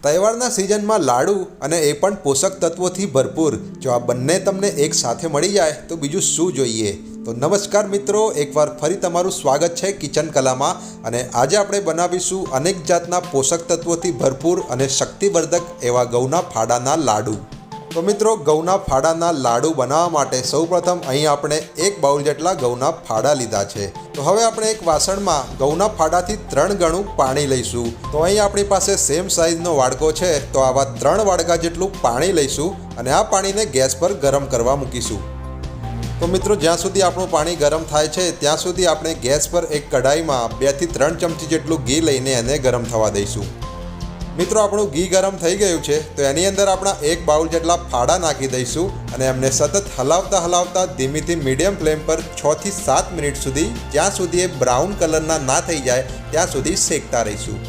તહેવારના સિઝનમાં લાડુ અને એ પણ પોષક તત્વોથી ભરપૂર જો આ બંને તમને એક સાથે મળી જાય તો બીજું શું જોઈએ। તો નમસ્કાર મિત્રો, એકવાર ફરી તમારું સ્વાગત છે કિચન કલામાં। અને આજે આપણે બનાવીશું અનેક જાતના પોષક તત્વોથી ભરપૂર અને શક્તિવર્ધક એવા ઘઉંના ફાડાના લાડુ। તો મિત્રો, ઘઉંના ફાડાના લાડુ બનાવવા માટે સૌપ્રથમ અહીં આપણે 1 બાઉલ જેટલા ઘઉંના ફાડા લીધા છે। તો હવે આપણે એક વાસણમાં ઘઉંના ફાડાથી 3 ગણું પાણી લઈશું। તો અહીં આપણી પાસે સેમ સાઇઝનો વાડકો છે, તો આવા 3 વાડકા જેટલું પાણી લઈશું અને આ પાણીને ગેસ પર ગરમ કરવા મૂકીશું। તો મિત્રો, જ્યાં સુધી આપણું પાણી ગરમ થાય છે ત્યાં સુધી આપણે ગેસ પર એક કઢાઈમાં 2 થી 3 ચમચી જેટલું ઘી લઈને એને ગરમ થવા દઈશું। મિત્રો, આપણું ઘી ગરમ થઈ ગયું છે, તો એની અંદર આપણા 1 બાઉલ જેટલા ફાડા નાખી દઈશું અને એમને સતત હલાવતા ધીમીથી મીડિયમ ફ્લેમ પર 6 થી 7 મિનિટ સુધી, જ્યાં સુધી એ બ્રાઉન કલરના ના થઈ જાય ત્યાં સુધી શેકતા રહીશું।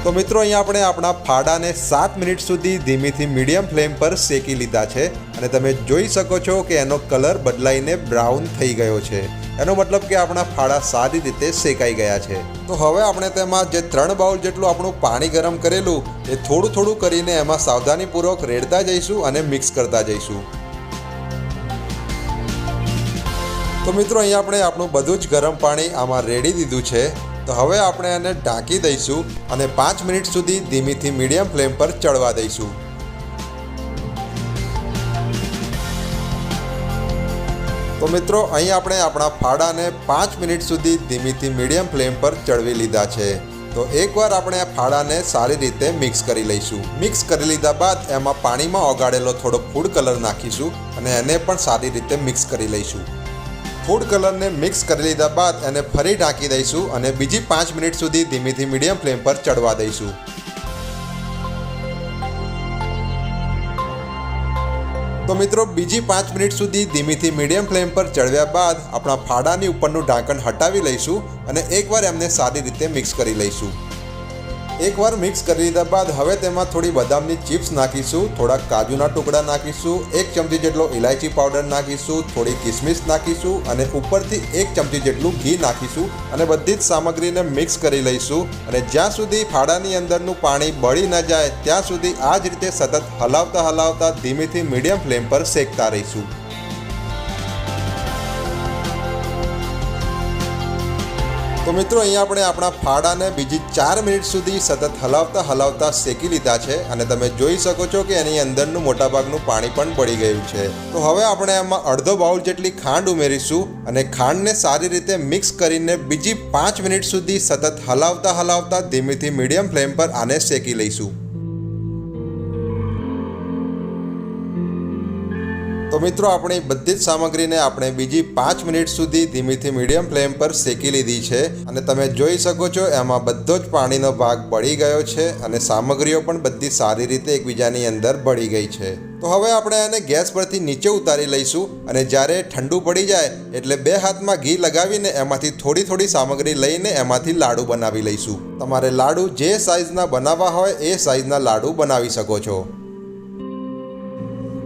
તો મિત્રો, અહીંયા આપણે આપણા ફાડાને 7 મિનિટ સુધી ધીમીથી મીડિયમ ફ્લેમ પર શેકી લીધા છે અને તમે જોઈ શકો છો કે એનો કલર બદલાઈને બ્રાઉન થઈ ગયો છે। એનો મતલબ કે આપણા ફાડા સારી રીતે શેકાઈ ગયા છે। તો હવે આપણે તેમાં જે 3 બાઉલ જેટલું આપણું પાણી ગરમ કરેલું એ થોડું કરીને એમાં સાવધાનીપૂર્વક રેડતા જઈશું અને મિક્સ કરતા જઈશું। તો મિત્રો, અહીંયા આપણે આપણું બધું જ ગરમ પાણી આમાં રેડી દીધું છે। તો હવે આપણે એને ઢાંકી દઈશું અને 5 મિનિટ સુધી ધીમીથી મીડિયમ ફ્લેમ પર ચડવા દઈશું। તો મિત્રો, અહીં આપણે આપણા ફાડાને 5 મિનિટ સુધી ધીમીથી મીડિયમ ફ્લેમ પર ચડવી લીધા છે। તો એકવાર આપણે આ ફાડાને સારી રીતે મિક્સ કરી લઈશું। મિક્સ કરી લીધા બાદ એમાં પાણીમાં ઓગાળેલો થોડો ફૂડ કલર નાખીશું અને એને પણ સારી રીતે મિક્સ કરી લઈશું। ફૂડ કલરને મિક્સ કરી લીધા બાદ એને ફરી ઢાંકી દઈશું અને બીજી 5 મિનિટ સુધી ધીમીથી મીડિયમ ફ્લેમ પર ચડવા દઈશું। તો મિત્રો, બીજી 5 મિનિટ સુધી ધીમીથી મીડિયમ ફ્લેમ પર ચડવ્યા બાદ આપણા ફાડાની ઉપરનું ઢાંકણ હટાવી લઈશું અને એકવાર એમને સારી રીતે મિક્સ કરી લઈશું। એકવાર મિક્સ કરી લીધા બાદ હવે તેમાં થોડી બદામની ચિપ્સ નાખીશું, થોડા કાજુના ટુકડા નાખીશું, 1 ચમચી જેટલો ઇલાયચી પાવડર નાખીશું, થોડી કિસમિસ નાખીશું અને ઉપરથી 1 ચમચી જેટલું ઘી નાખીશું અને બધી જ સામગ્રીને મિક્સ કરી લઈશું અને જ્યાં સુધી ફાડાની અંદરનું પાણી બળી ન જાય ત્યાં સુધી આ જ રીતે સતત હલાવતા ધીમીથી મીડિયમ ફ્લેમ પર શેકતા રહીશું। તો મિત્રો, અહીંયા આપણે આપણા ફાડાને બીજી 4 મિનિટ સુધી સતત હલાવતા શેકી લીધા છે અને તમે જોઈ શકો છો કે એની અંદરનું મોટાભાગનું પાણી પણ બળી ગયું છે। તો હવે આપણે એમાં અડધો બાઉલ જેટલી ખાંડ ઉમેરીશું અને ખાંડને સારી રીતે મિક્સ કરીને બીજી 5 મિનિટ સુધી સતત હલાવતા ધીમીથી મીડિયમ ફ્લેમ પર આને શેકી લઈશું। તો મિત્રો, આપણી બધી જ સામગ્રીને આપણે બીજી 5 મિનિટ સુધી ધીમીથી મીડિયમ ફ્લેમ પર શેકી લીધી છે અને તમે જોઈ શકો છો એમાં બધો જ પાણીનો ભાગ બળી ગયો છે અને સામગ્રીઓ પણ બધી સારી રીતે એકબીજાની અંદર બળી ગઈ છે। તો હવે આપણે આને ગેસ પરથી નીચે ઉતારી લઈશું અને જ્યારે ઠંડુ પડી જાય એટલે 2 હાથમાં ઘી લગાવીને એમાંથી થોડી સામગ્રી લઈને એમાંથી લાડુ બનાવી લઈશું। તમારે લાડુ જે સાઇઝના બનાવવા હોય એ સાઇઝના લાડુ બનાવી શકો છો।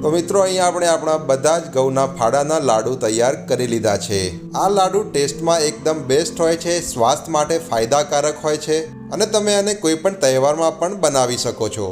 તો મિત્રો, અહીંયા આપણે આપણા બધા જ ઘઉંના ફાડાના લાડુ તૈયાર કરી લીધા છે। આ લાડુ ટેસ્ટમાં એકદમ બેસ્ટ હોય છે, સ્વાસ્થ્ય માટે ફાયદાકારક હોય છે અને તમે આને કોઈ પણ તહેવારમાં પણ બનાવી શકો છો।